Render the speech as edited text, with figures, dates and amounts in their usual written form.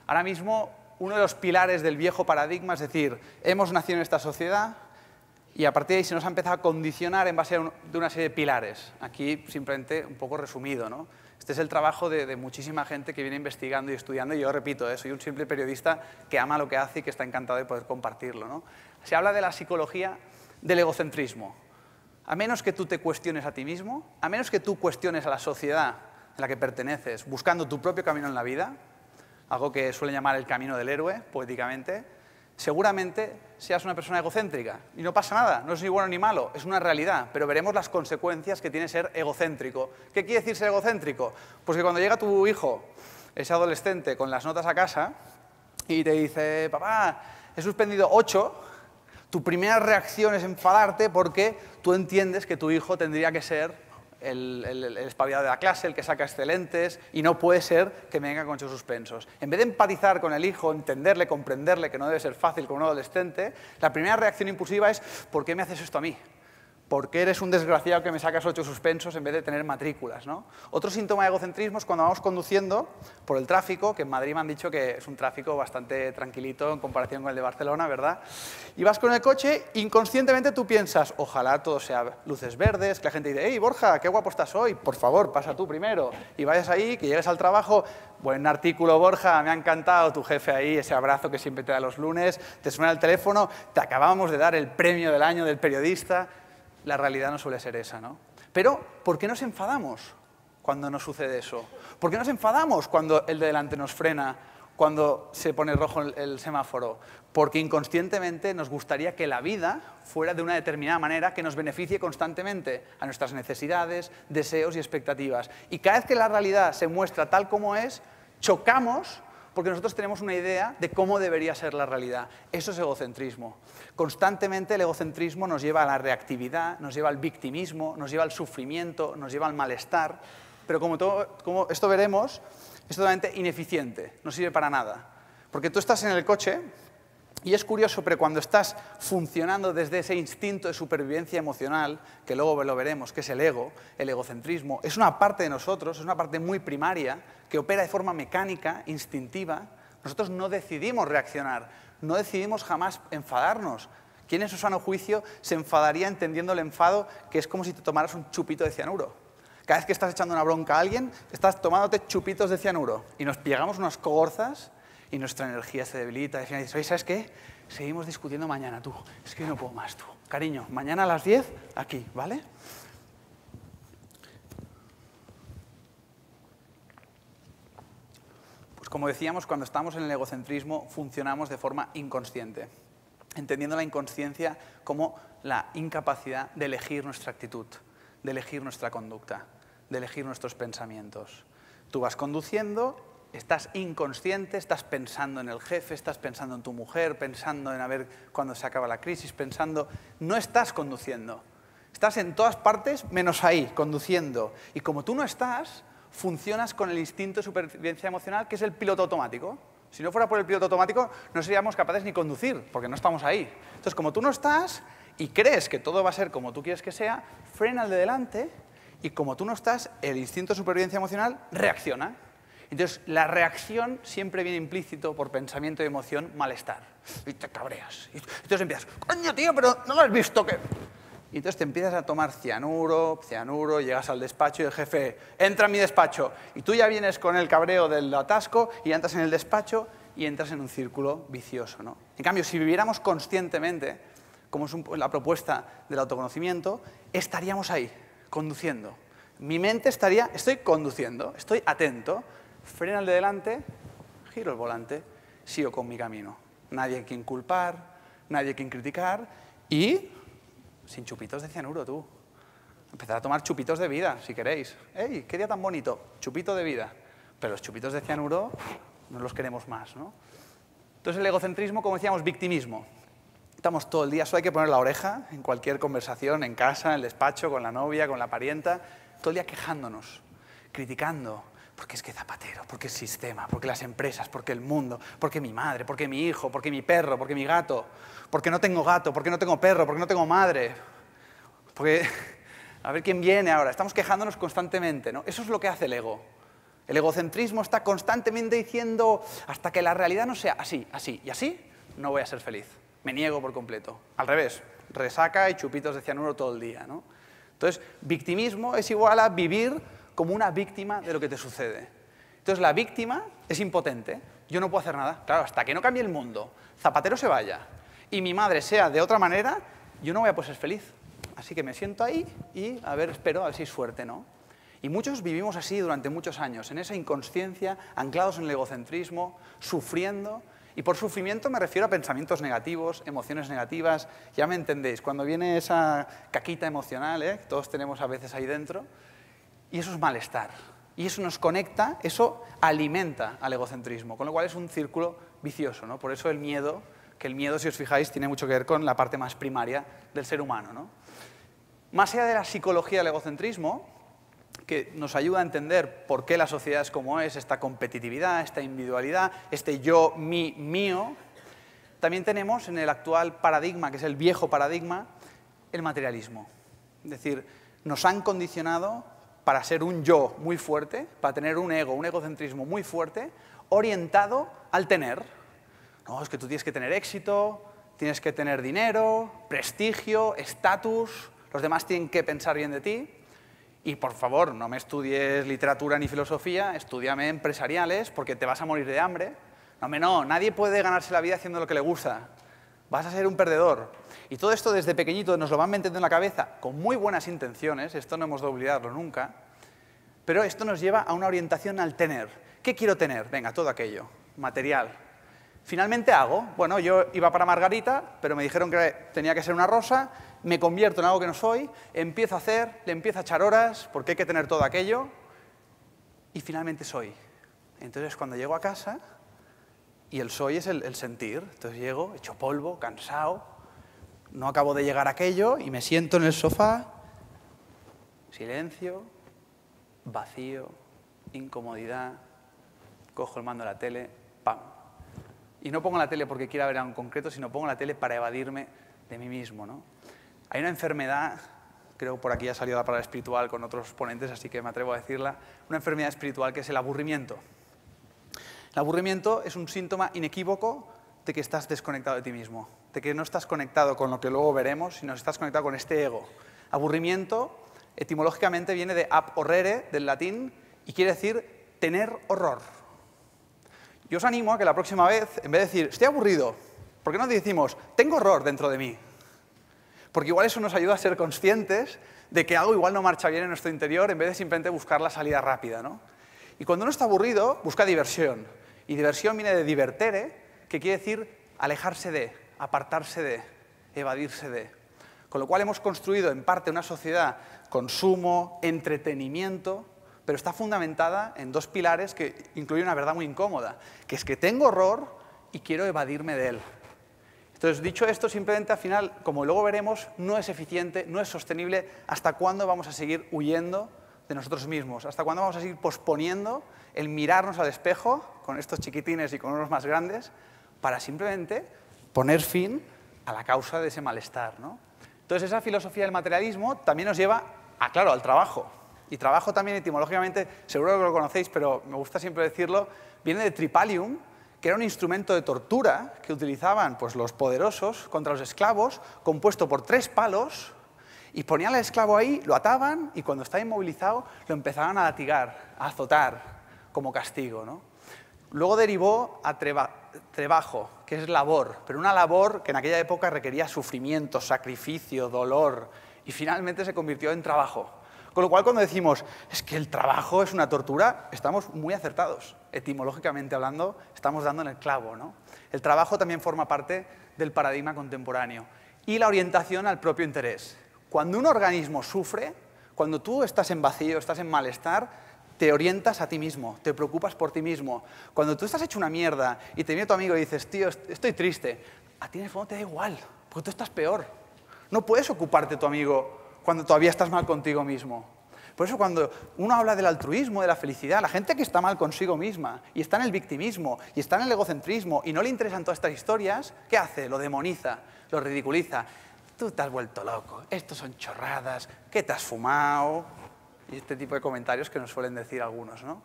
Ahora mismo, uno de los pilares del viejo paradigma, es decir, hemos nacido en esta sociedad y a partir de ahí se nos ha empezado a condicionar en base a una serie de pilares. Aquí simplemente un poco resumido, ¿no? Este es el trabajo de muchísima gente que viene investigando y estudiando, y yo repito, soy un simple periodista que ama lo que hace y que está encantado de poder compartirlo, ¿no? Se habla de la psicología del egocentrismo. A menos que tú te cuestiones a ti mismo, a menos que tú cuestiones a la sociedad en la que perteneces, buscando tu propio camino en la vida, algo que suelen llamar el camino del héroe, poéticamente, seguramente seas una persona egocéntrica. Y no pasa nada, no es ni bueno ni malo, es una realidad, pero veremos las consecuencias que tiene ser egocéntrico. ¿Qué quiere decir ser egocéntrico? Pues que cuando llega tu hijo, ese adolescente, con las notas a casa, y te dice, papá, he suspendido 8, tu primera reacción es enfadarte porque tú entiendes que tu hijo tendría que ser el espabilado de la clase, el que saca excelentes, y no puede ser que me venga con 8 suspensos. En vez de empatizar con el hijo, entenderle, comprenderle, que no debe ser fácil con un adolescente, la primera reacción impulsiva es, ¿por qué me haces esto a mí? ¿Por qué eres un desgraciado que me sacas 8 suspensos en vez de tener matrículas, ¿no? Otro síntoma de egocentrismo es cuando vamos conduciendo por el tráfico, que en Madrid me han dicho que es un tráfico bastante tranquilito en comparación con el de Barcelona, ¿verdad? Y vas con el coche, inconscientemente tú piensas, ojalá todo sea luces verdes, que la gente dice, hey, Borja, qué guapo estás hoy, por favor, pasa tú primero. Y vayas ahí, que llegues al trabajo, buen artículo, Borja, me ha encantado tu jefe ahí, ese abrazo que siempre te da los lunes, te suena el teléfono, te acabamos de dar el premio del año del periodista. La realidad no suele ser esa, ¿no? Pero, ¿por qué nos enfadamos cuando nos sucede eso? ¿Por qué nos enfadamos cuando el de delante nos frena, cuando se pone rojo el semáforo? Porque inconscientemente nos gustaría que la vida fuera de una determinada manera que nos beneficie constantemente a nuestras necesidades, deseos y expectativas. Y cada vez que la realidad se muestra tal como es, chocamos porque nosotros tenemos una idea de cómo debería ser la realidad. Eso es egocentrismo. Constantemente el egocentrismo nos lleva a la reactividad, nos lleva al victimismo, nos lleva al sufrimiento, nos lleva al malestar, pero como esto veremos, es totalmente ineficiente, no sirve para nada. Porque tú estás en el coche, y es curioso, pero cuando estás funcionando desde ese instinto de supervivencia emocional, que luego lo veremos, que es el ego, el egocentrismo, es una parte de nosotros, es una parte muy primaria, que opera de forma mecánica, instintiva. Nosotros no decidimos reaccionar, no decidimos jamás enfadarnos. ¿Quién en su sano juicio se enfadaría entendiendo el enfado, que es como si te tomaras un chupito de cianuro? Cada vez que estás echando una bronca a alguien, estás tomándote chupitos de cianuro y nos pegamos unas cogorzas y nuestra energía se debilita. Y al final dices, oye, ¿sabes qué? Seguimos discutiendo mañana, tú. Es que no puedo más, tú. Cariño, mañana a las 10, aquí, ¿vale? Pues como decíamos, cuando estamos en el egocentrismo, funcionamos de forma inconsciente, entendiendo la inconsciencia como la incapacidad de elegir nuestra actitud, de elegir nuestra conducta, de elegir nuestros pensamientos. Tú vas conduciendo, estás inconsciente, estás pensando en el jefe, estás pensando en tu mujer, pensando en a ver cuándo se acaba la crisis, pensando... No estás conduciendo. Estás en todas partes menos ahí, conduciendo. Y como tú no estás, funcionas con el instinto de supervivencia emocional, que es el piloto automático. Si no fuera por el piloto automático, no seríamos capaces ni conducir, porque no estamos ahí. Entonces, como tú no estás y crees que todo va a ser como tú quieres que sea, frena el de delante y como tú no estás, el instinto de supervivencia emocional reacciona. Entonces, la reacción siempre viene implícito por pensamiento y emoción, malestar. Y te cabreas. Y entonces empiezas, coño, tío, pero no lo has visto que... Y entonces te empiezas a tomar cianuro, llegas al despacho y el jefe entra en mi despacho. Y tú ya vienes con el cabreo del atasco y entras en el despacho y entras en un círculo vicioso, ¿no? En cambio, si viviéramos conscientemente, como es la propuesta del autoconocimiento, estaríamos ahí, conduciendo. Mi mente estaría, estoy conduciendo, estoy atento, freno el de delante, giro el volante, sigo con mi camino. Nadie a quien culpar, nadie a quien criticar y sin chupitos de cianuro, tú. Empezar a tomar chupitos de vida, si queréis. ¡Ey, qué día tan bonito! Chupito de vida. Pero los chupitos de cianuro no los queremos más, ¿no? Entonces el egocentrismo, como decíamos, victimismo. Estamos todo el día, solo hay que poner la oreja en cualquier conversación, en casa, en el despacho, con la novia, con la parienta, todo el día quejándonos, criticando. Porque es que Zapatero, porque el sistema, porque las empresas, porque el mundo, porque mi madre, porque mi hijo, porque mi perro, porque mi gato, porque no tengo gato, porque no tengo perro, porque no tengo madre, porque a ver quién viene ahora. Estamos quejándonos constantemente, ¿no? Eso es lo que hace el ego. El egocentrismo está constantemente diciendo, hasta que la realidad no sea así, así y así, no voy a ser feliz. Me niego por completo. Al revés, resaca y chupitos de cianuro todo el día, ¿no? Entonces, victimismo es igual a vivir como una víctima de lo que te sucede. Entonces, la víctima es impotente. Yo no puedo hacer nada. Claro, hasta que no cambie el mundo, Zapatero se vaya y mi madre sea de otra manera, yo no voy a poder ser feliz. Así que me siento ahí y, espero a ver si hay suerte, ¿no? Y muchos vivimos así durante muchos años, en esa inconsciencia, anclados en el egocentrismo, sufriendo. Y por sufrimiento me refiero a pensamientos negativos, emociones negativas. Ya me entendéis, cuando viene esa caquita emocional, que todos tenemos a veces ahí dentro, y eso es malestar. Y eso nos conecta, eso alimenta al egocentrismo, con lo cual es un círculo vicioso, ¿no? Por eso el miedo, que el miedo, si os fijáis, tiene mucho que ver con la parte más primaria del ser humano, ¿no? Más allá de la psicología del egocentrismo, que nos ayuda a entender por qué la sociedad es como es, esta competitividad, esta individualidad, este yo, mi, mío, también tenemos en el actual paradigma, que es el viejo paradigma, el materialismo. Es decir, nos han condicionado para ser un yo muy fuerte, para tener un ego, un egocentrismo muy fuerte, orientado al tener. No, es que tú tienes que tener éxito, tienes que tener dinero, prestigio, estatus, los demás tienen que pensar bien de ti. Y, por favor, no me estudies literatura ni filosofía, estúdiame empresariales, porque te vas a morir de hambre. No, nadie puede ganarse la vida haciendo lo que le gusta. Vas a ser un perdedor. Y todo esto desde pequeñito nos lo van metiendo en la cabeza con muy buenas intenciones, esto no hemos de olvidarlo nunca, pero esto nos lleva a una orientación al tener. ¿Qué quiero tener? Venga, todo aquello, material. Finalmente hago, bueno, yo iba para Margarita, pero me dijeron que tenía que ser una rosa, me convierto en algo que no soy, empiezo a hacer, le empiezo a echar horas, porque hay que tener todo aquello, y finalmente soy. Entonces, cuando llego a casa, y el soy es el sentir, entonces llego, hecho polvo, cansado, no acabo de llegar a aquello, y me siento en el sofá, silencio, vacío, incomodidad, cojo el mando de la tele, ¡pam! Y no pongo la tele porque quiera ver algo en concreto, sino pongo la tele para evadirme de mí mismo, ¿no? Hay una enfermedad, creo por aquí ha salido la palabra espiritual con otros ponentes, así que me atrevo a decirla, una enfermedad espiritual que es el aburrimiento. El aburrimiento es un síntoma inequívoco de que estás desconectado de ti mismo, de que no estás conectado con lo que luego veremos, sino que estás conectado con este ego. Aburrimiento, etimológicamente, viene de ab horrere, del latín, y quiere decir tener horror. Yo os animo a que la próxima vez, en vez de decir, estoy aburrido, ¿por qué no decimos, tengo horror dentro de mí? Porque igual eso nos ayuda a ser conscientes de que algo igual no marcha bien en nuestro interior, en vez de simplemente buscar la salida rápida, ¿no? Y cuando uno está aburrido, busca diversión. Y diversión viene de divertere, que quiere decir alejarse de, apartarse de, evadirse de. Con lo cual hemos construido en parte una sociedad consumo, entretenimiento, pero está fundamentada en dos pilares que incluyen una verdad muy incómoda, que es que tengo horror y quiero evadirme de él. Entonces, dicho esto, simplemente al final, como luego veremos, no es eficiente, no es sostenible. ¿Hasta cuándo vamos a seguir huyendo de nosotros mismos? ¿Hasta cuándo vamos a seguir posponiendo el mirarnos al espejo, con estos chiquitines y con unos más grandes, para simplemente poner fin a la causa de ese malestar, ¿no? Entonces, esa filosofía del materialismo también nos lleva, claro, al trabajo. Y trabajo también etimológicamente, seguro que lo conocéis, pero me gusta siempre decirlo, viene de tripalium, que era un instrumento de tortura que utilizaban pues, los poderosos contra los esclavos, compuesto por 3 palos, y ponían al esclavo ahí, lo ataban, y cuando estaba inmovilizado lo empezaban a latigar, a azotar, como castigo, ¿no? Luego derivó a trabajo, que es labor, pero una labor que en aquella época requería sufrimiento, sacrificio, dolor, y finalmente se convirtió en trabajo. Con lo cual, cuando decimos, es que el trabajo es una tortura, estamos muy acertados. Etimológicamente hablando, estamos dando en el clavo, ¿no? El trabajo también forma parte del paradigma contemporáneo. Y la orientación al propio interés. Cuando un organismo sufre, cuando tú estás en vacío, estás en malestar, te orientas a ti mismo, te preocupas por ti mismo. Cuando tú estás hecho una mierda y te viene tu amigo y dices, tío, estoy triste, a ti en el fondo te da igual, porque tú estás peor. No puedes ocuparte de tu amigo cuando todavía estás mal contigo mismo. Por eso cuando uno habla del altruismo, de la felicidad, la gente que está mal consigo misma y está en el victimismo y está en el egocentrismo y no le interesan todas estas historias, ¿qué hace? Lo demoniza, lo ridiculiza. Tú te has vuelto loco, estos son chorradas, ¿qué te has fumado? Y este tipo de comentarios que nos suelen decir algunos, ¿no?